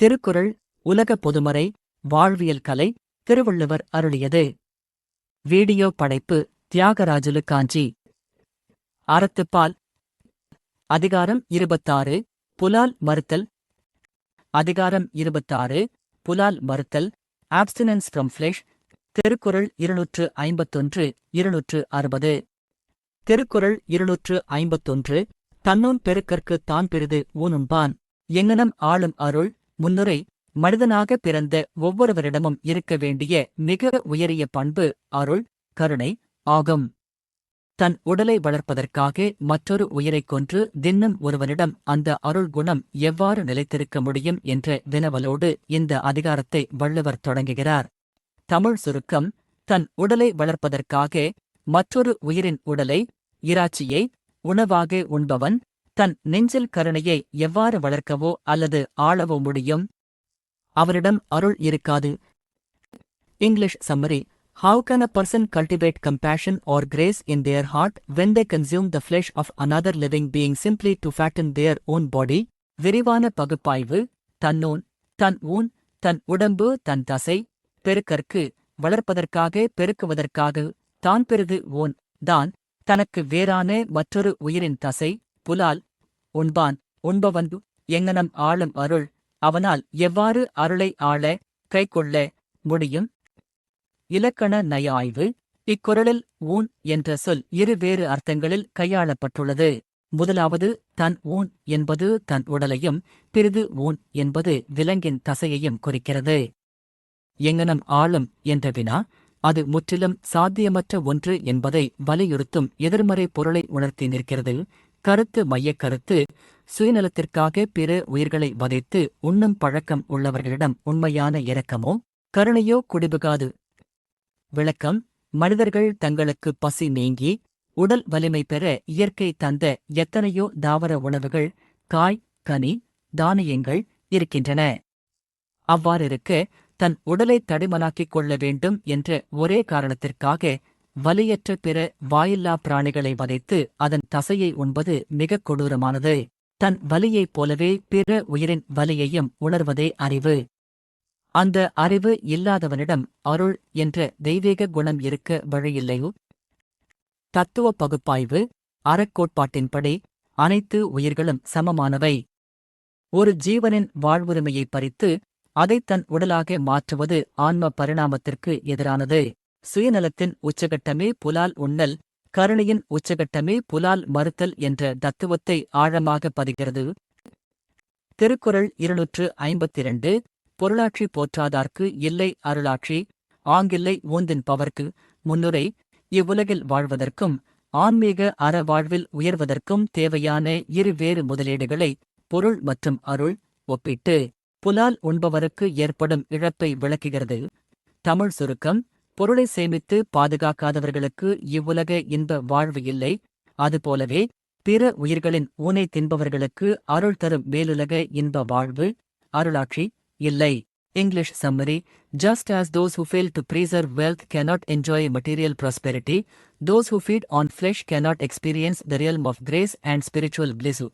திருக்குறள் உலக பொதுமறை வாழ்வியல் கலை திருவள்ளுவர் அருளியது. வீடியோ படைப்பு தியாகராஜுலு காஞ்சி. அறத்துப்பால். அதிகாரம் 26 புலால் மறுத்தல். அதிகாரம் 26 புலால் மறுத்தல். ஆப்ஸ்டினன்ஸ் ஃப்ரம் ஃப்ளெஷ். திருக்குறள் 251 260. திருக்குறள் 251 தன்னோன் பெருக்கற்கு தான் பெரிது ஊனுண்பான் எங்ஙனம் ஆளும் அருள். முன்னுரை. மனிதனாக பிறந்த ஒவ்வொருவரிடமும் இருக்க வேண்டிய மிக உயரிய பண்பு அருள், கருணை ஆகும். தன் உடலை வளர்ப்பதற்காக மற்றொரு உயிரைக் கொன்று தின்னும் ஒருவனிடம் அந்த அருள் குணம் எவ்வாறு நிலைத்திருக்க முடியும் என்ற வினவலோடு இந்த அதிகாரத்தை வள்ளுவர் தொடங்குகிறார். தமிழ் சுருக்கம். தன் உடலை வளர்ப்பதற்காக மற்றொரு உயிரின் உடலை, இராச்சியை, உணவாக உண்பவன் தன் நெஞ்சில் கருணையை எவ்வாறு வளர்க்கவோ அல்லது ஆளவோ முடியும்? அவரிடம் அருள் இருக்காது. English summary. How can a person cultivate compassion or grace in their heart when they consume the flesh of another living being simply to fatten their own body? விரிவான பகுப்பாய்வு. தன்னோன், தன் ஊன், தன் உடம்பு, தன் தசை, பெருக்கற்கு, வளர்ப்பதற்காக, பெருக்குவதற்காக, தான் பெரிது ஓன், தான், தனக்கு வேறான மற்றொரு உயிரின் தசை, புலால், உண்பான், உண்பவன் எங்ஙனம் ஆளும் அருள். அவனால் எவ்வாறு அருளை ஆள, கைக்கொள்ள முடியும்? இலக்கண நய ஆய்வு. இக்குறளில் ஊன் என்ற சொல் இருவேறு அர்த்தங்களில் கையாளப்பட்டுள்ளது. முதலாவது, தன் ஊன் என்பது தன் உடலையும், பிறிது ஊன் என்பது விலங்கின் தசையையும் குறிக்கிறது. எங்ஙனம் ஆளும் என்ற வினா, அது முற்றிலும் சாத்தியமற்ற ஒன்று என்பதை வலியுறுத்தும் எதிர்மறை பொருளை உணர்த்தி நிற்கிறது. கருத்து மையக் கருத்து. சுயநலத்திற்காக பிற உயிர்களை வதைத்து உண்ணும் பழக்கம் உள்ளவர்களிடம் உண்மையான இரக்கமோ கருணையோ குடிபுகாது. விளக்கம். மனிதர்கள் தங்களுக்கு பசி நீங்கி உடல் வலிமை பெற இயற்கை தந்த எத்தனையோ தாவர உணவுகள், காய், கனி, தானியங்கள் இருக்கின்றன. அவ்வாறிருக்க தன் உடலை தடிமனாக்கிக் கொள்ள வேண்டும் என்ற ஒரே காரணத்திற்காக வலியற்ற பிற வாயில்லா பிராணிகளை வதைத்து அதன் தசையை உண்பது மிகக் கொடூரமானது. தன் வலியைப் போலவே பிற உயிரின் வலியையும் உணர்வதே அறிவு. அந்த அறிவு இல்லாதவனிடம் அருள் என்ற தெய்வீக குணம் இருக்க வழியில்லையோ? தத்துவ பகுப்பாய்வு. அறக்கோட்பாட்டின்படி அனைத்து உயிர்களும் சமமானவை. ஒரு ஜீவனின் வாழ்வுரிமையை பறித்து அதைத் தன் உடலாக மாற்றுவது ஆன்ம பரிணாமத்திற்கு எதிரானது. சுயநலத்தின் உச்சகட்டமே புலால் உண்ணல், கருணையின் உச்சகட்டமே புலால் மறுத்தல் என்ற தத்துவத்தை ஆழமாக பதிகிறது. திருக்குறள் 252 பொருளாட்சி போற்றாதார்க்கு இல்லை அருளாட்சி, ஆங்கில்லை ஊந்தின் பவர்க்கு. முன்னுரை. இவ்வுலகில் வாழ்வதற்கும் ஆன்மீக அற வாழ்வில் உயர்வதற்கும் தேவையான இருவேறு முதலீடுகளை, பொருள் மற்றும் அருள், ஒப்பிட்டு புலால் உண்பவருக்கு ஏற்படும் இழப்பை விளக்குகிறது. தமிழ் சுருக்கம். பொருளை சேமித்து பாதுகாக்காதவர்களுக்கு இவ்வுலக இன்ப வாழ்வு இல்லை. அதுபோலவே பிற உயிர்களின் ஊனை தின்பவர்களுக்கு அருள் தரும் மேலுலக இன்ப வாழ்வு, அருளாட்சி இல்லை. English summary. Just as those who fail to preserve wealth cannot enjoy material prosperity, those who feed on flesh cannot experience the realm of grace and spiritual bliss.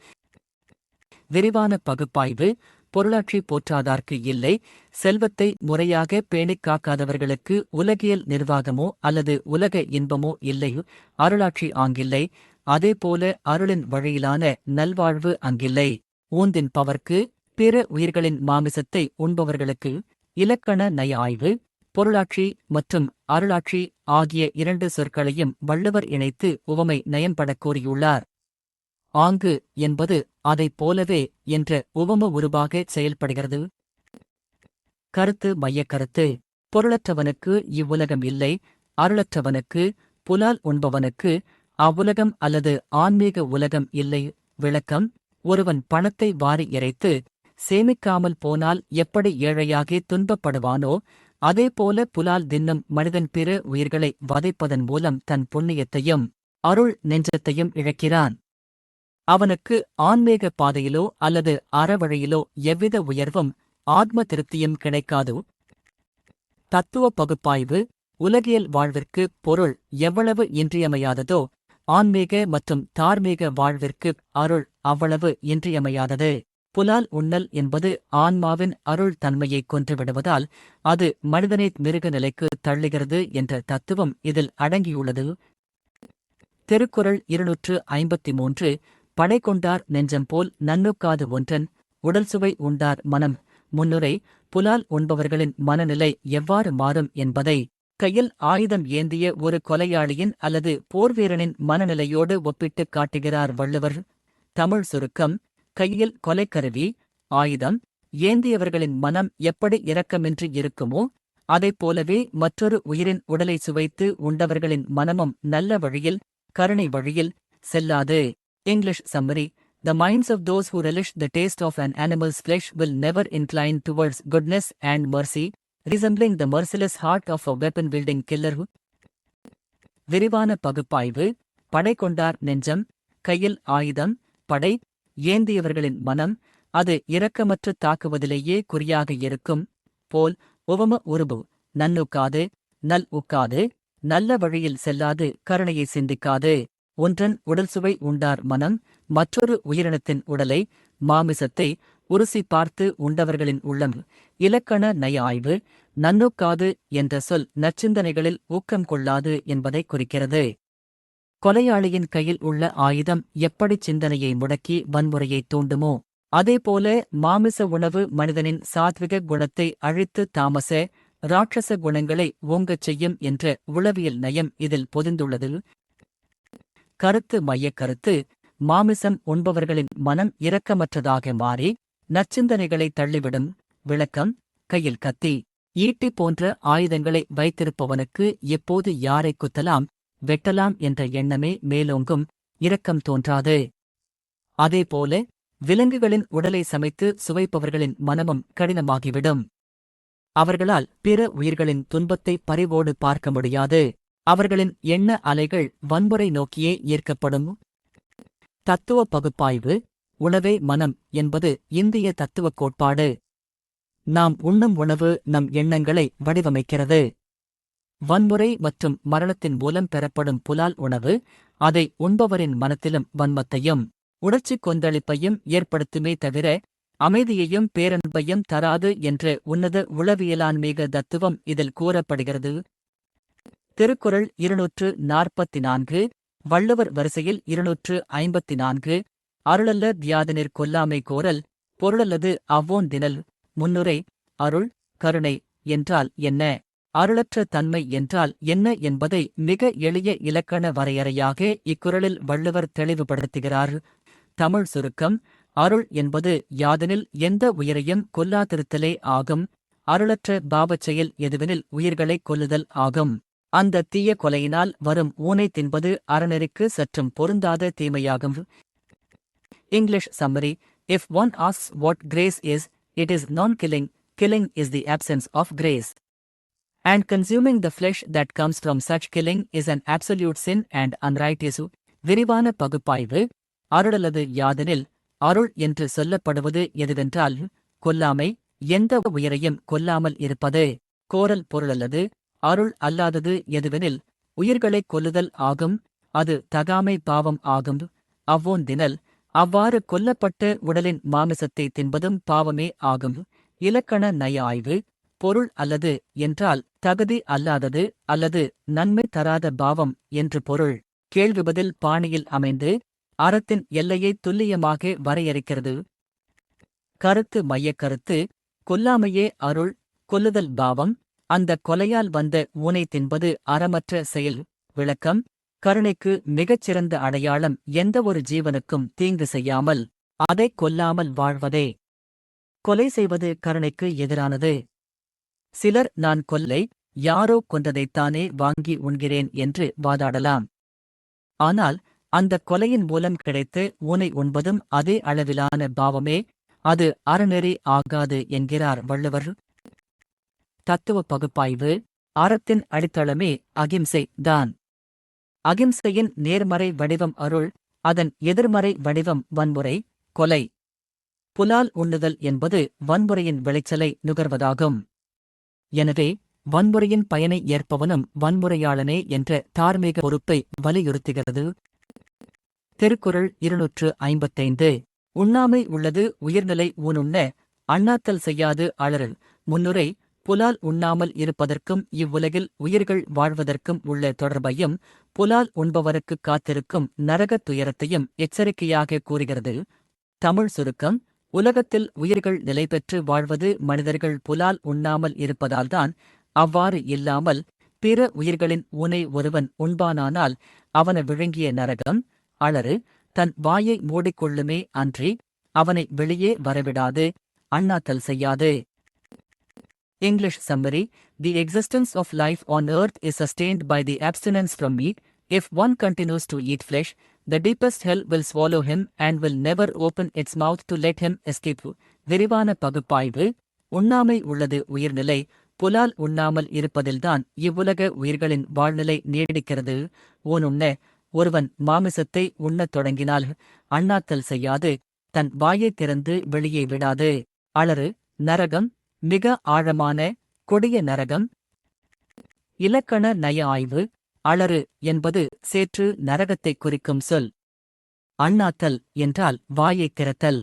விரிவான பகுப்பாய்வு. பொருளாட்சி போற்றாதார்க்கு இல்லை. செல்வத்தை முறையாக பேணிக் காக்காதவர்களுக்கு உலகியல் நிர்வாகமோ அல்லது உலக இன்பமோ இல்லை. அருளாட்சி ஆங்கில்லை. அதேபோல அருளின் வழியிலான நல்வாழ்வு அங்கில்லை. ஊந்தின் பவர்க்கு. பிற உயிர்களின் மாமிசத்தை உண்பவர்களுக்கு. இலக்கண நய ஆய்வு. பொருளாட்சி மற்றும் அருளாட்சி ஆகிய இரண்டு சொற்களையும் வள்ளுவர் இணைத்து உவமை நயம்படக் கூறியுள்ளார். ஆங்கு என்பது அதைப் போலவே என்ற உவம உருவாக செயல்படுகிறது. கருத்து மையக் கருத்து. பொருளற்றவனுக்கு இவ்வுலகம் இல்லை. அருளற்றவனுக்கு, புலால் உண்பவனுக்கு அவ்வுலகம் அல்லது ஆன்மீக உலகம் இல்லை. விளக்கம். ஒருவன் பணத்தை வாரி இறைத்து சேமிக்காமல் போனால் எப்படி ஏழையாகி துன்பப்படுவானோ அதேபோல புலால் தின்னும் மனிதன் பிற உயிர்களை வதைப்பதன் மூலம் தன் புண்ணியத்தையும் அருள் நெஞ்சத்தையும் இழக்கிறான். அவனுக்கு ஆன்மீக பாதையிலோ அல்லது அறவழியிலோ எவ்வித உயர்வும் ஆத்ம திருப்தியும் கிடைக்காது. தத்துவ பகுப்பாய்வு. உலகியல் வாழ்விற்கு பொருள் எவ்வளவு இன்றியமையாததோ ஆன்மீக மற்றும் தார்மீக வாழ்விற்கு அருள் அவ்வளவு இன்றியமையாதது. புலால் உண்ணல் என்பது ஆன்மாவின் அருள் தன்மையை கொன்றுவிடுவதால் அது மனிதனை மிருக நிலைக்கு தள்ளுகிறது என்ற தத்துவம் இதில் அடங்கியுள்ளது. திருக்குறள் 253 படை கொண்டார் நெஞ்சம் போல் நன்னுக்காது ஒன்றன் உடல் சுவை உண்டார் மனம். முன்னுரை புலால் உண்பவர்களின் மனநிலை எவ்வாறு மாறும் என்பதை கையில் ஆயுதம் ஏந்திய ஒரு கொலையாளியின் அல்லது போர்வீரனின் மனநிலையோடு ஒப்பிட்டுக் காட்டுகிறார் வள்ளுவர். தமிழ் சுருக்கம்: கையில் கொலைக்கருவி, ஆயுதம் ஏந்தியவர்களின் மனம் எப்படி இரக்கமின்றி இருக்குமோ அதைப் போலவே மற்றொரு உயிரின் உடலை சுவைத்து உண்டவர்களின் மனமும் நல்ல வழியில், கருணை வழியில் செல்லாது. English summary: The minds of those who relish the taste of an animal's flesh will never incline towards goodness and mercy, resembling the merciless heart of a weapon-wielding killer who. விரிவான பகுப்பாய்வு. படை கொண்டார் நெஞ்சம், கையில் ஆயுதம், படை ஏந்தியவர்களின் மனம், அது இரக்கமற்று தாக்குவதிலேயே குறியாக இருக்கும். போல் உவம உருபு: நன்னுக்காது, நல் உக்காது, நல்ல வழியில் செல்லாது, கருணையை சிந்திக்காது. ஒன்றன் உடல் சுவை உண்டார் மனம், மற்றொரு உயிரினத்தின் உடலை, மாமிசத்தை உருசி பார்த்து உண்டவர்களின் உள்ளம். இலக்கண நய ஆய்வு. நன்னுக்காது என்ற சொல் நற்சிந்தனைகளில் ஊக்கம் கொள்ளாது என்பதை குறிக்கிறது. கொலையாளியின் கையில் உள்ள ஆயுதம் எப்படிச் சிந்தனையை முடக்கி வன்முறையைத் தூண்டுமோ அதேபோல மாமிச உணவு மனிதனின் சாத்விக குணத்தை அழித்து தாமச, ராட்சச குணங்களை ஓங்கச் செய்யும் என்ற உளவியல் நயம் இதில் பொதிந்துள்ளது. கருத்து மையக் கருத்து: மாமிசம் உண்பவர்களின் மனம் இரக்கமற்றதாக மாறி நற்சிந்தனைகளை தள்ளிவிடும். விளக்கம்: கையில் கத்தி, ஈட்டி போன்ற ஆயுதங்களை வைத்திருப்பவனுக்கு எப்போது யாரை குத்தலாம், வெட்டலாம் என்ற எண்ணமே மேலோங்கும், இரக்கம் தோன்றாது. அதேபோல விலங்குகளின் உடலை சமைத்து சுவைப்பவர்களின் மனமும் கடினமாகிவிடும். அவர்களால் பிற உயிர்களின் துன்பத்தை பரிவோடு பார்க்க முடியாது. அவர்களின் எண்ண அலைகள் வன்முறை நோக்கியே ஈர்க்கப்படும். தத்துவ பகுப்பாய்வு. உணவே மனம் என்பது இந்திய தத்துவக் கோட்பாடு. நாம் உண்ணும் உணவு நம் எண்ணங்களை வடிவமைக்கிறது. வன்முறை மற்றும் மரணத்தின் மூலம் பெறப்படும் புலால் உணவு அதை உண்பவரின் மனத்திலும் வன்மத்தையும் உணர்ச்சிக் கொந்தளிப்பையும் ஏற்படுத்துமே தவிர அமைதியையும் பேரன்பையும் தராது என்ற உன்னத உளவியலான்மீக தத்துவம் இதில் கூறப்படுகிறது. திருக்குறள் 244 வள்ளுவர் வரிசையில் 254 அருளல்ல தியாதனிற் கொல்லாமை கோரல், பொருளல்லது அவ்வோன் தினல். முன்னுரை: அருள், கருணை என்றால் என்ன, அருளற்ற தன்மை என்றால் என்ன என்பதை மிக எளிய இலக்கண வரையறையாக இக்குறளில் வள்ளுவர் தெளிவுபடுத்துகிறார். தமிழ் சுருக்கம்: அருள் என்பது யாதெனில் எந்த உயிரையும் கொல்லாதிருத்தலே ஆகும். அருளற்ற பாவச் செயல் எதுவெனில் உயிர்களைக் கொல்லுதல் ஆகும். அந்த தீய கொலையினால் வரும் ஊனை தின்பது அறநெறிக்கு சற்றும் பொருந்தாத தீமையாகும். English summary: If one asks what grace is, it is non-killing. Killing is the absence of grace. And consuming the flesh that comes from such killing is an absolute sin and unrighteous. விரிவான பகுப்பாய்வு. அருளல்லது யாதெனில், அருள் என்று சொல்லப்படுவது எதுவென்றால் கொல்லாமை, எந்த உயிரையும் கொல்லாமல் இருப்பது. கோரல் பொருளல்லது. அருள் அல்லாதது எதுவெனில் உயிர்களைக் கொல்லுதல் ஆகும். அது தகாமை பாவம் ஆகும். அவ்வோன் தினல், அவ்வாறு கொல்லப்பட்ட உடலின் மாமிசத்தை தின்பதும் பாவமே ஆகும். இலக்கண நய ஆய்வு. பொருள் அல்லது என்றால் தகுதி அல்லாதது அல்லது நன்மை தராத பாவம் என்று பொருள். கேள்விபதில் பாணியில் அமைந்து அறத்தின் எல்லையை துல்லியமாக வரையறுக்கிறது. கருத்து மையக் கருத்து: கொல்லாமையே அருள், கொல்லுதல் பாவம். அந்த கொலையால் வந்த ஊனை தின்பது அறமற்ற செயல். விளக்கம்: கருணைக்கு மிகச்சிறந்த அடையாளம் எந்த ஒரு ஜீவனுக்கும் தீங்கு செய்யாமல் அதைக் கொல்லாமல் வாழ்வதே. கொலை செய்வது கருணைக்கு எதிரானது. சிலர் நான் கொல்லை, யாரோ கொன்றதைத்தானே வாங்கி உண்கிறேன் என்று வாதாடலாம். ஆனால் அந்தக் கொலையின் மூலம் கிடைத்த ஊனை உண்பதும் அதே அளவிலான பாவமே. அது அறநெறி ஆகாது என்கிறார் வள்ளுவர். தத்துவ பகுப்பாய்வு. அறத்தின் அடித்தளமே அகிம்சை தான். அகிம்சையின் நேர்மறை வடிவம் அருள், அதன் எதிர்மறை வடிவம் வன்முறை, கொலை. புலால் உண்ணுதல் என்பது வன்முறையின் விளைச்சலை நுகர்வதாகும். எனவே வன்முறையின் பயனை ஏற்பவனும் வன்முறையாளனே என்ற தார்மீக பொறுப்பை வலியுறுத்துகிறது. திருக்குறள் 255 உண்ணாமை உள்ளது உயிர்நிலை ஊனுண்ண அண்ணாத்தல் செய்யாது அலறல். முன்னுரை புலால் உண்ணாமல் இருப்பதற்கும் இவ்வுலகில் உயிர்கள் வாழ்வதற்கும் உள்ள தொடர்பையும் புலால் உண்பவருக்குக் காத்திருக்கும் நரகத் துயரத்தையும் எச்சரிக்கையாக கூறுகிறது. தமிழ் சுருக்கம்: உலகத்தில் உயிர்கள் நிலைபெற்று வாழ்வது மனிதர்கள் புலால் உண்ணாமல் இருப்பதால்தான். அவ்வாறு இல்லாமல் பிற உயிர்களின் ஊனை ஒருவன் உண்பானானால் அவன விழுங்கிய நரகம் அலறு தன் வாயை மூடிக்கொள்ளுமே அன்றி அவனை வெளியே வரவிடாது, அண்ணாத்தல் செய்யாது. English summary: The existence of life on earth is sustained by the abstinence from meat. If one continues to eat flesh, the deepest hell will swallow him and will never open its mouth to let him escape. விரிவான பகுப்பாய்வு: உண்ணாமை உள்ளது உயிர்நிலை. புலால் உண்ணாமல் இருப்பதில்தான் இவ்வுலக உயிர்களின் வாழ்நிலை நீடிக்கிறது. ஊனுண்ண ஒருவன் மாமிசத்தை உண்ணத் தொடங்கினால் அண்ணாத்தல் செய்யாது, தன் வாயைத் திறந்து வெளியே விடாது. அலறு நரகம் மிக ஆழமான கொடிய நரகம். இலக்கண நய ஆய்வு: அலறு என்பது சேற்று நரகத்தைக் குறிக்கும் சொல். அண்ணாத்தல் என்றால் வாயைத் திறத்தல்.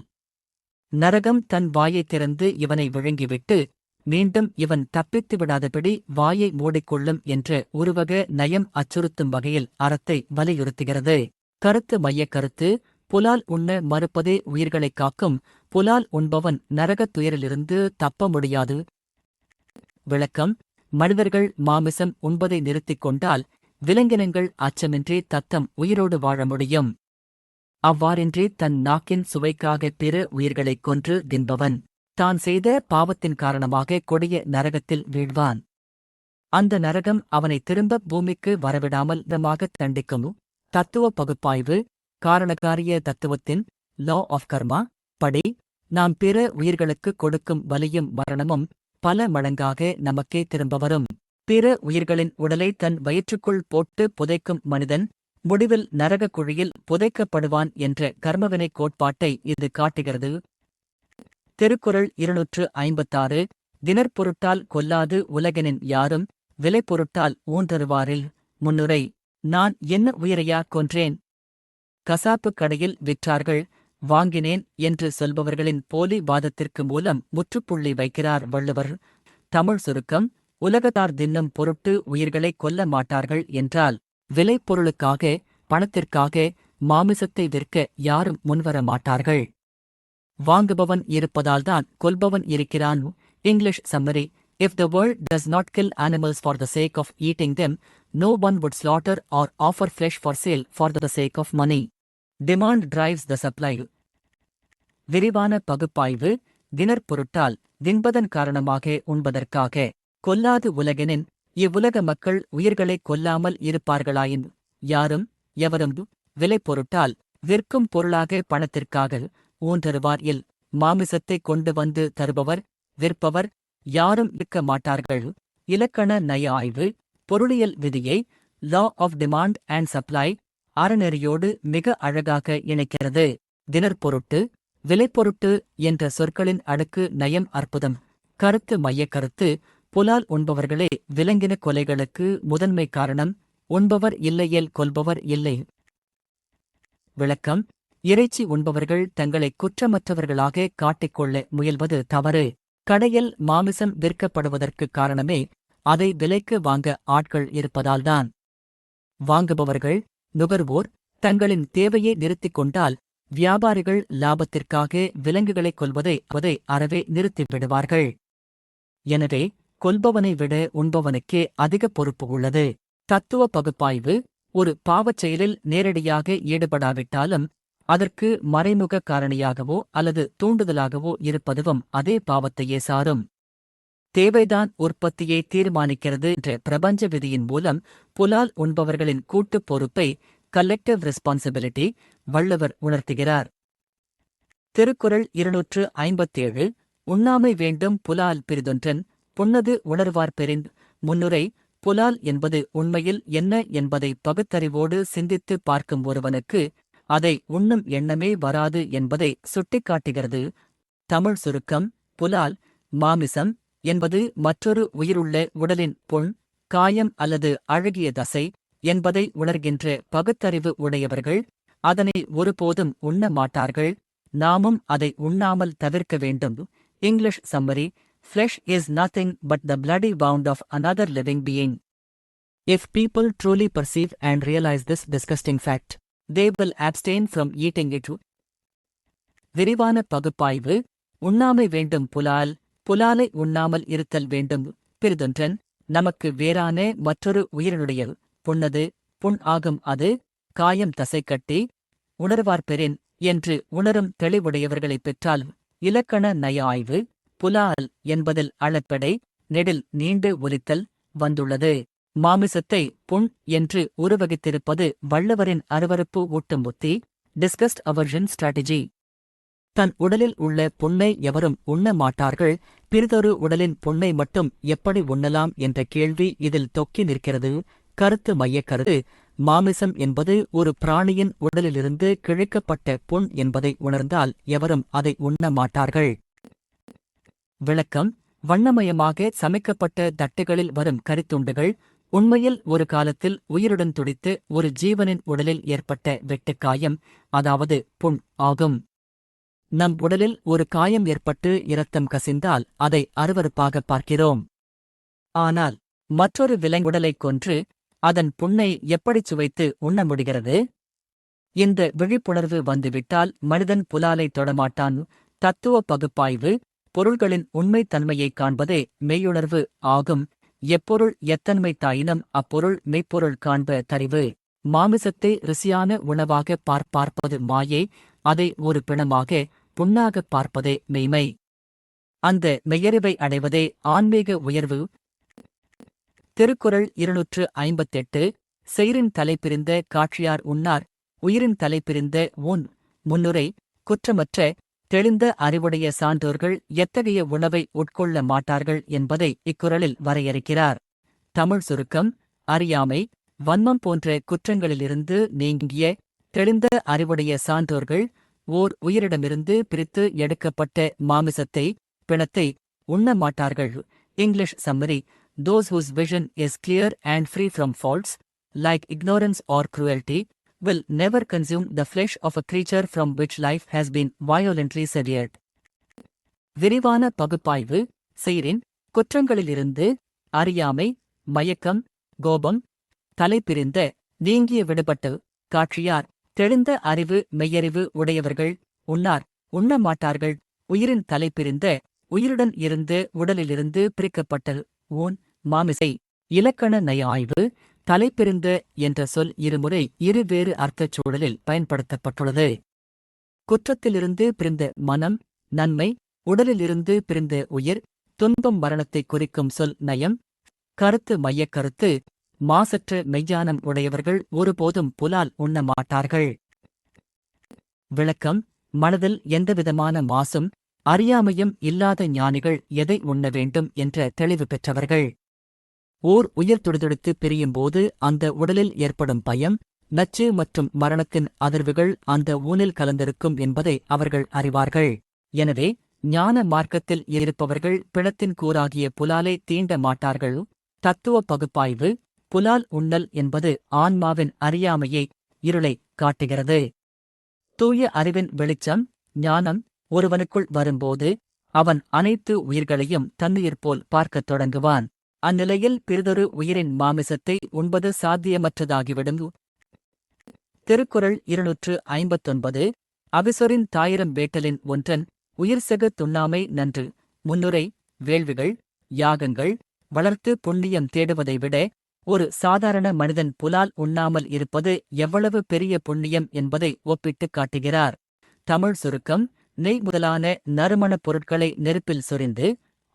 நரகம் தன் வாயைத் திறந்து இவனை விழுங்கிவிட்டு மீண்டும் இவன் தப்பித்து விடாதபடி வாயை மூடிக்கொள்ளும் என்ற உருவக நயம் அச்சுறுத்தும் வகையில் அறத்தை வலியுறுத்துகிறது. கருத்து மையக் கருத்து: புலால் உண்ண மறுப்பதே உயிர்களைக் காக்கும். புலால் உண்பவன் நரகத் துயரிலிருந்து தப்ப முடியாது. விளக்கம்: மனிதர்கள் மாமிசம் உண்பதை நிறுத்திக் கொண்டால் விலங்கினங்கள் அச்சமின்றி தத்தம் உயிரோடு வாழ முடியும். அவ்வாறின்றி தன் நாக்கின் சுவைக்காக பிற உயிர்களைக் கொன்று தின்பவன் தான் செய்த பாவத்தின் காரணமாக கொடிய நரகத்தில் வீழ்வான். அந்த நரகம் அவனை திரும்ப பூமிக்கு வரவிடாமல் இதமாகத் தண்டிக்கும். தத்துவ பகுப்பாய்வு: காரணகாரிய தத்துவத்தின் லா ஆஃப் கர்மா படி நாம் பிற உயிர்களுக்கு கொடுக்கும் வலியும் மரணமும் பல மடங்காக நமக்கே திரும்ப வரும். பிற உயிர்களின் உடலை தன் வயிற்றுக்குள் போட்டு புதைக்கும் மனிதன் முடிவில் நரகக் குழியில் புதைக்கப்படுவான் என்ற கர்மவினை கோட்பாட்டை இது காட்டுகிறது. திருக்குறள் 256: தினற்பொருட்டால் கொல்லாது உலகினின் யாரும் விலைப்பொருட்டால் ஊன்றருவாரில். முன்னுரை: நான் என்ன உயிரையா கொன்றேன்? கசாப்புக் கடையில் விற்றார்கள், வாங்கினேன் என்று சொல்பவர்களின் போலி வாதத்திற்கு மூலம் முற்றுப்புள்ளி வைக்கிறார் வள்ளுவர். தமிழ் சுருக்கம்: உலகத்தார் தின்னும் பொருட்டு உயிர்களை கொல்ல மாட்டார்கள் என்றால் விலைப்பொருளுக்காக பணத்திற்காக மாமிசத்தை விற்க யாரும் முன்வர மாட்டார்கள். வாங்குபவன் இருப்பதால்தான் கொல்பவன் இருக்கிறான். English summary: If the world does not kill animals for the sake of eating them, no one would slaughter or offer flesh for sale for the sake of money. Demand drives the supply. விரிவான பகுப்பாய்வு: தினற்பொருட்டால் தின்பதன் காரணமாக உண்பதற்காக கொல்லாது உலகினின் இவ்வுலக மக்கள் உயிர்களைக் கொல்லாமல் இருப்பார்களாயின் யாரும் எவரும் விலைப்பொருட்டால் விற்கும் பொருளாக பணத்திற்காக ஊன்றருவார் இல். மாமிசத்தைக் கொண்டு வந்து தருபவர் விற்பவர் யாரும் விற்க மாட்டார்கள். இலக்கண நய ஆய்வு: பொருளியல் விதியை law of demand and supply அறநெறியோடு மிக அழகாக இணைக்கிறது. தினற்பொருட்டு விலைப்பொருட்டு என்ற சொற்களின் அடுக்கு நயம் அற்புதம். கருத்து மையக் கருத்து: புலால் உண்பவர்களே விலங்கின கொலைகளுக்கு முதன்மை காரணம். உண்பவர் இல்லையேல் கொல்பவர் இல்லை. விளக்கம்: இறைச்சி உண்பவர்கள் தங்களை குற்றமற்றவர்களாக காட்டிக்கொள்ள முயல்வது தவறு. கடையில் மாமிசம் விற்கப்படுவதற்குக் காரணமே அதை விலைக்கு வாங்க ஆட்கள் இருப்பதால்தான். வாங்குபவர்கள் நுகர்வோர் தங்களின் தேவையை நிறுத்திக் கொண்டால் வியாபாரிகள் லாபத்திற்காக விலங்குகளைக் கொல்வதை அறவே நிறுத்திவிடுவார்கள். எனவே கொல்பவனை விட உண்பவனுக்கே அதிக பொறுப்பு உள்ளது. தத்துவ பகுப்பாய்வு: ஒரு பாவச் செயலில் நேரடியாக ஈடுபடாவிட்டாலும் அதற்கு மறைமுக காரணியாகவோ அல்லது தூண்டுதலாகவோ இருப்பதுவும் அதே பாவத்தையே சாரும். தேவைதான் உற்பத்தியை தீர்மானிக்கிறது என்ற பிரபஞ்ச விதியின் மூலம் புலால் உண்பவர்களின் கூட்டுப் பொறுப்பை கலெக்டிவ் ரெஸ்பான்சிபிலிட்டி வள்ளுவர் உணர்த்துகிறார். திருக்குறள் 257: உண்ணாமை வேண்டும் புலால் பிறிதொன்றன் புண்ணது உணர்வார் பெறின். முன்னுரை: புலால் என்பது உண்மையில் என்ன என்பதை பகுத்தறிவோடு சிந்தித்து பார்க்கும் ஒருவனுக்கு அதை உண்ணும் எண்ணமே வராது என்பதை சுட்டிக்காட்டுகிறது. தமிழ் சுருக்கம்: புலால் மாமிசம் என்பது மற்றொரு உயிருள்ள உடலின் புண், காயம் அல்லது அழகிய தசை என்பதை உணர்கின்ற பகுத்தறிவு உடையவர்கள் அதனை ஒருபோதும் உண்ண மாட்டார்கள். நாமும் அதை உண்ணாமல் தவிர்க்க வேண்டும். English summary: Flesh is nothing but the bloody wound of another living being. If people truly perceive and realize this disgusting fact, they will abstain from eating it. விரிவான பகுப்பாய்வு: உண்ணாமை வேண்டும் புலால், புலாலை உண்ணாமல் இருத்தல் வேண்டும். பிறிதொன்றன், நமக்கு வேறான மற்றொரு உயிரினுடைய புண்ணது, புண் ஆகும் அது, காயம் தசைக்கட்டி உணர்வார்பெறின் என்று உணரும் தெளிவுடையவர்களைப் பெற்றால். இலக்கண நய ஆய்வு: புலால் என்பதில் அளப்பெடை, நெடில் நீண்டு ஒலித்தல் வந்துள்ளது. மாமிசத்தை புண் என்று உருவகித்திருப்பது வள்ளுவரின் அருவருப்பு ஊட்டும் உத்தி, டிஸ்கஸ்ட் அவர்ஷன் ஸ்ட்ராட்டஜி. தன் உடலில் உள்ள புண்ணை எவரும் உண்ண மாட்டார்கள், பிறிதொரு உடலின் புண்ணை மட்டும் எப்படி உண்ணலாம் என்ற கேள்வி இதில் தொக்கி நிற்கிறது. கருத்து மையக்கருத்து: மாமிசம் என்பது ஒரு பிராணியின் உடலிலிருந்து கிழிக்கப்பட்ட புண் என்பதை உணர்ந்தால் எவரும் அதை உண்ண மாட்டார்கள். விளக்கம்: வண்ணமயமாக சமைக்கப்பட்ட தட்டுகளில் வரும் கரித்துண்டுகள் உண்மையில் ஒரு காலத்தில் உயிருடன் துடித்து ஒரு ஜீவனின் உடலில் ஏற்பட்ட வெட்டுக்காயம், அதாவது புண் ஆகும். நம் உடலில் ஒரு காயம் ஏற்பட்டு இரத்தம் கசிந்தால் அதை அருவருப்பாக பார்க்கிறோம். ஆனால் மற்றொரு விலங்குடலைக் கொன்று அதன் புண்ணை எப்படிச் சுவைத்து உண்ண முடிகிறது? இந்த விழிப்புணர்வு வந்துவிட்டால் மனிதன் புலாலை தொடமாட்டான். தத்துவ பகுப்பாய்வு: பொருள்களின் உண்மைத் தன்மையைக் காண்பதே மெய்யுணர்வு ஆகும். எப்பொருள் எத்தன்மை தாயினும் அப்பொருள் மெய்ப்பொருள் காண்ப தறிவு. மாமிசத்தை ருசியான உணவாக பார்ப்பது மாயை, அதை ஒரு பிணமாக புண்ணாகப் பார்ப்பதே மெய்மை. அந்த மெய்யறிவை அடைவதே ஆன்மீக உயர்வு. திருக்குறள் 258. செயிரின் தலைப்பிரிந்த காட்சியார் உண்ணார், உயிரின் தலைப்பிரிந்த ஊன். முன்னுரை: குற்றமற்ற தெளிந்த அறிவுடைய சான்றோர்கள் எத்தகைய உணவை உட்கொள்ள மாட்டார்கள் என்பதை இக்குறளில் வரையறுக்கிறார். தமிழ் சுருக்கம்: அறியாமை, வன்மம் போன்ற குற்றங்களிலிருந்து நீங்கிய தெளிந்த அறிவுடைய சான்றோர்கள் ஓர் உயிரிடமிருந்து பிரித்து எடுக்கப்பட்ட மாமிசத்தை, பிணத்தை உண்ண மாட்டார்கள். English summary: Those whose vision is clear and free from faults, like ignorance or cruelty, will never consume the flesh of a creature from which life has been violently severed. விரிவான பகுப்பாய்வு: செயிரின் குற்றங்களிலிருந்து அறியாமை, மயக்கம், கோபம், தலைப்பிரிந்த நீங்கிய விடுபட்டு காட்சியார் தெளிந்த அறிவு மெய்யறிவு உடையவர்கள் உண்ணார், உண்ண மாட்டார்கள். உயிரின் தலைப்பிரிந்த உயிருடன் இருந்து உடலிலிருந்து பிரிக்கப்பட்ட ஊன், மாமிசை. இலக்கண நய ஆய்வு: தலைப்பிரிந்த என்ற சொல் இருமுறை இருவேறு அர்த்தச் சூழலில் பயன்படுத்தப்பட்டுள்ளது. குற்றத்திலிருந்து பிரிந்த மனம் நன்மை, உடலிலிருந்து பிரிந்த உயிர் துன்பம் மரணத்தை குறிக்கும் சொல் நயம். கருத்து மையக்கருத்து: மாசற்ற மெய்ஞானம் உடையவர்கள் ஒருபோதும் புலால் உண்ண மாட்டார்கள். விளக்கம்: மனதில் எந்தவிதமான மாசும் அறியாமையும் இல்லாத ஞானிகள் எதை உண்ண வேண்டும் என்ற தெளிவு பெற்றவர்கள். ஓர் உயிர் துடிதுடித்து பிரியும்போது அந்த உடலில் ஏற்படும் பயம், நச்சு மற்றும் மரணத்தின் அதிர்வுகள் அந்த ஊனில் கலந்திருக்கும் என்பதை அவர்கள் அறிவார்கள். எனவே ஞான மார்க்கத்தில் இருப்பவர்கள் பிணத்தின் கூறாகிய புலாலை தீண்ட மாட்டார்கள். தத்துவ பகுப்பாய்வு: புலால் உண்ணல் என்பது ஆன்மாவின் அறியாமையை, இருளை காட்டுகிறது. தூய அறிவின் வெளிச்சம், ஞானம் ஒருவனுக்குள் வரும்போது அவன் அனைத்து உயிர்களையும் தன்னுயிர் போல் பார்க்கத் தொடங்குவான். அந்நிலையில் பிறிதொரு உயிரின் மாமிசத்தை உண்பது சாத்தியமற்றதாகிவிடும். திருக்குறள் 259. அவிசொரின் தாயிரம் வேட்டலின் ஒன்றன், உயிர்செகு துண்ணாமை நன்று. முன்னுரை: வேள்விகள், யாகங்கள் வளர்த்து புண்ணியம் தேடுவதை விட ஒரு சாதாரண மனிதன் புலால் உண்ணாமல் இருப்பது எவ்வளவு பெரிய புண்ணியம் என்பதை ஒப்பிட்டுக் காட்டுகிறார். தமிழ் சுருக்கம்: நெய் முதலான நறுமணப் பொருட்களை நெருப்பில் சொரிந்து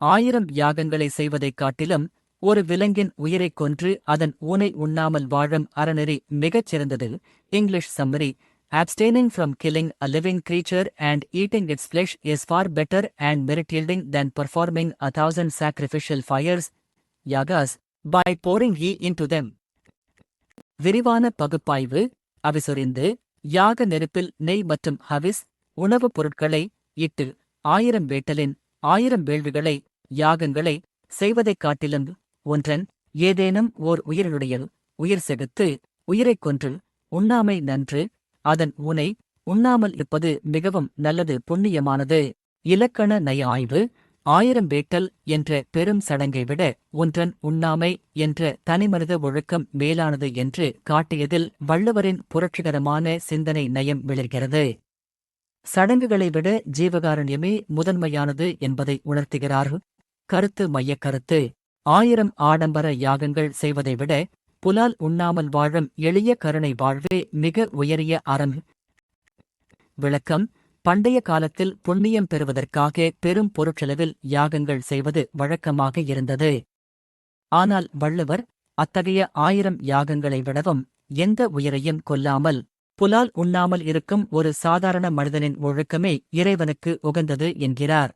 1000 யாகங்களை செய்வதைக் காட்டிலும் ஒரு விலங்கின் உயிரைக் கொன்று அதன் ஊனை உண்ணாமல் வாழும் அறநெறி மிகச் சிறந்தது. English summary: Abstaining from killing a living creature and eating its flesh is far better and merit-yielding than performing 1000 sacrificial fires, yagas, by pouring ghee into them. விரிவான பகுப்பாய்வு: அவிசொரிந்து யாக நெருப்பில் நெய் மற்றும் ஹவிஸ் உணவுப் பொருட்களை இட்டு 1000 வேட்டலின் 1000 வேள்விகளை, யாகங்களை செய்வதைக் காட்டிலும் ஒன்றன், ஏதேனும் ஓர் உயிரினுடைய உயிர் செகுத்து உயிரைக் கொன்று உண்ணாமை நன்று. அதன் ஊனை உண்ணாமல் இருப்பது மிகவும் நல்லது புண்ணியமானது. இலக்கண நய ஆய்வு 1000 வேட்டல் என்ற பெரும் சடங்கை விட ஒன்றன் உண்ணாமை என்ற தனிமனித ஒழுக்கம் மேலானது என்று காட்டியதில் வள்ளுவரின் புரட்சிகரமான சிந்தனை நயம் விளர்கிறது. சடங்குகளை விட ஜீவகாருண்யமே முதன்மையானது என்பதை உணர்த்துகிறார். கருத்து மையக் கருத்து 1000 ஆடம்பர யாகங்கள் செய்வதை விட புலால் உண்ணாமல் வாழும் எளிய கருணை வாழ்வே மிக உயரிய அறம். விளக்கம்: பண்டைய காலத்தில் புண்ணியம் பெறுவதற்காக பெரும் பொருட்செலவில் யாகங்கள் செய்வது வழக்கமாக இருந்தது. ஆனால் வள்ளுவர் அத்தகைய 1000 யாகங்களை விடவும் எந்த உயிரையும் கொல்லாமல் புலால் உண்ணாமல் இருக்கும் ஒரு சாதாரண மனிதனின் ஒழுக்கமே இறைவனுக்கு உகந்தது என்கிறார்.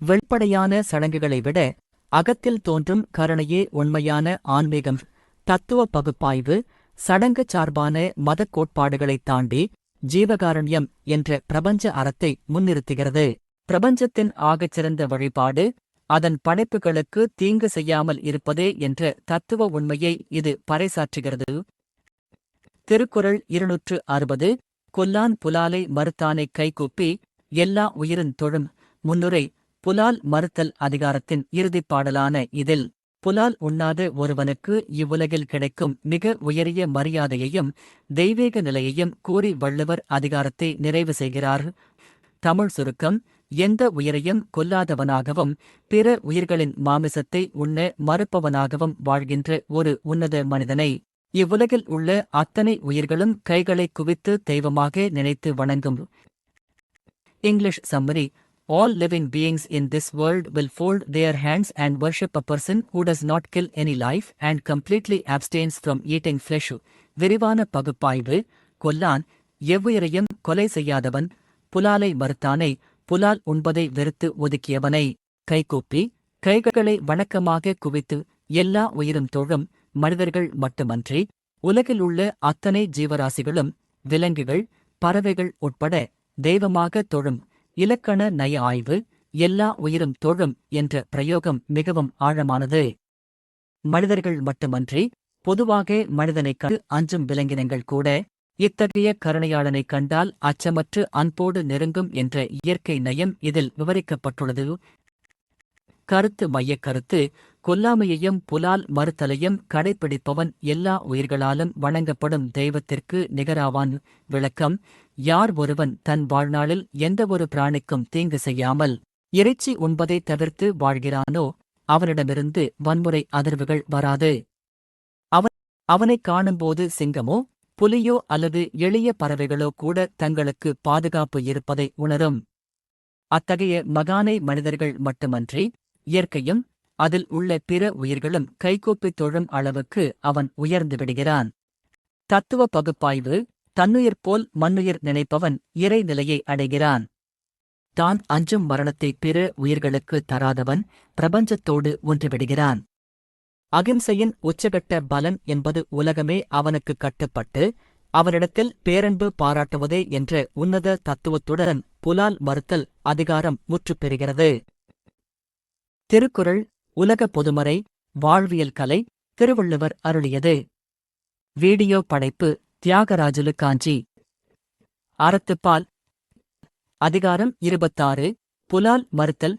வெளிப்படையான சடங்குகளை விட அகத்தில் தோன்றும் கருணையே உண்மையான ஆன்மீகம். தத்துவ பகுப்பாய்வு சடங்கு சார்பான மதக் கோட்பாடுகளைத் தாண்டி ஜீவகாருண்யம் என்ற பிரபஞ்ச அறத்தை முன்னிறுத்துகிறது. பிரபஞ்சத்தின் ஆகச்சிறந்த வழிபாடு அதன் படைப்புகளுக்கு தீங்கு செய்யாமல் இருப்பதே என்ற தத்துவ உண்மையை இது பறைசாற்றுகிறது. திருக்குறள் 260 கொல்லான் புலாலை மறுத்தானைக் கைகூப்பி எல்லா உயிரின் தொழும். முன்னுரை புலால் மறுத்தல் அதிகாரத்தின் இறுதிப் பாடலான இதில் புலால் உண்ணாத ஒருவனுக்கு இவ்வுலகில் கிடைக்கும் மிக உயரிய மரியாதையையும் தெய்வீக நிலையையும் கூறி வள்ளுவர் அதிகாரத்தை நிறைவு செய்கிறார். தமிழ் சுருக்கம்: எந்த உயிரையும் கொல்லாதவனாகவும் பிற உயிர்களின் மாமிசத்தை உண்ண மறுப்பவனாகவும் வாழ்கின்ற ஒரு உன்னத மனிதனை இவ்வுலகில் உள்ள அத்தனை உயிர்களும் கைகளை குவித்து தெய்வமாக நினைத்து வணங்கும். English summary: All living beings in this world will fold their hands and worship a person who does not kill any life and completely abstains from eating flesh. விரிவான பகுப்பாய்வு கொல்லான் எவ்வுயிரையும் கொலை செய்யாதவன், புலாலை மறுத்தானை, புலால் உண்பதை வெறுத்து ஒதுக்கியவனை, கைகூப்பி கைகளை வணக்கமாக குவித்து எல்லா உயிரும் தொழும். மனிதர்கள் மட்டுமன்றி உலகில் உள்ள அத்தனை ஜீவராசிகளும் விலங்குகள் பறவைகள் உட்பட தெய்வமாக தொழும். இலக்கண நய ஆய்வு எல்லா உயிரும் தொழும் என்ற பிரயோகம் மிகவும் ஆழமானது. மனிதர்கள் மட்டுமன்றி பொதுவாக மனிதனைக் கண்டு அஞ்சும் விலங்கினங்கள் கூட இத்தகைய கருணையாளனைக் கண்டால் அச்சமற்று அன்போடு நெருங்கும் என்ற இயற்கை நயம் இதில் விவரிக்கப்பட்டுள்ளது. கருத்து மையக் கருத்து கொல்லாமையையும் புலால் மறுத்தலையும் கடைப்பிடிப்பவன் எல்லா உயிர்களாலும் வணங்கப்படும் தெய்வத்திற்கு நிகராவான். விளக்கம்: யார் ஒருவன் தன் வாழ்நாளில் எந்தவொரு பிராணிக்கும் தீங்கு செய்யாமல் இறைச்சி உண்பதை தவிர்த்து வாழ்கிறானோ அவனிடமிருந்து வன்முறை அதிர்வுகள் வராது. அவனைக் காணும்போது சிங்கமோ புலியோ அல்லது எளிய பறவைகளோ கூட தங்களுக்கு பாதுகாப்பு இருப்பதை உணரும். அத்தகைய மகானை மனிதர்கள் மட்டுமன்றி இயற்கையும் அதில் உள்ள பிற உயிர்களும் கைகூப்பித் தொழும் அளவுக்கு அவன் உயர்ந்து விடுகிறான். தத்துவ பகுப்பாய்வு தன்னுயிர் போல் மண்ணுயிர் நினைப்பவன் இறை நிலையை அடைகிறான். தான் அஞ்சும் மரணத்தை பிற உயிர்களுக்கு தராதவன் பிரபஞ்சத்தோடு ஒன்றுவிடுகிறான். அகிம்சையின் உச்சகட்ட பலன் என்பது உலகமே அவனுக்கு கட்டுப்பட்டு அவனிடத்தில் பேரன்பு பாராட்டுவதே என்ற உன்னத தத்துவத்துடன் புலால் மறுத்தல் அதிகாரம் முற்றுப்பெறுகிறது. திருக்குறள் உலக பொதுமறை வாழ்வியல் கலை திருவள்ளுவர் அருளியது. வீடியோ படைப்பு தியாகராஜுலு காஞ்சி. அறத்துப்பால் அதிகாரம் 26 புலால் மறுத்தல்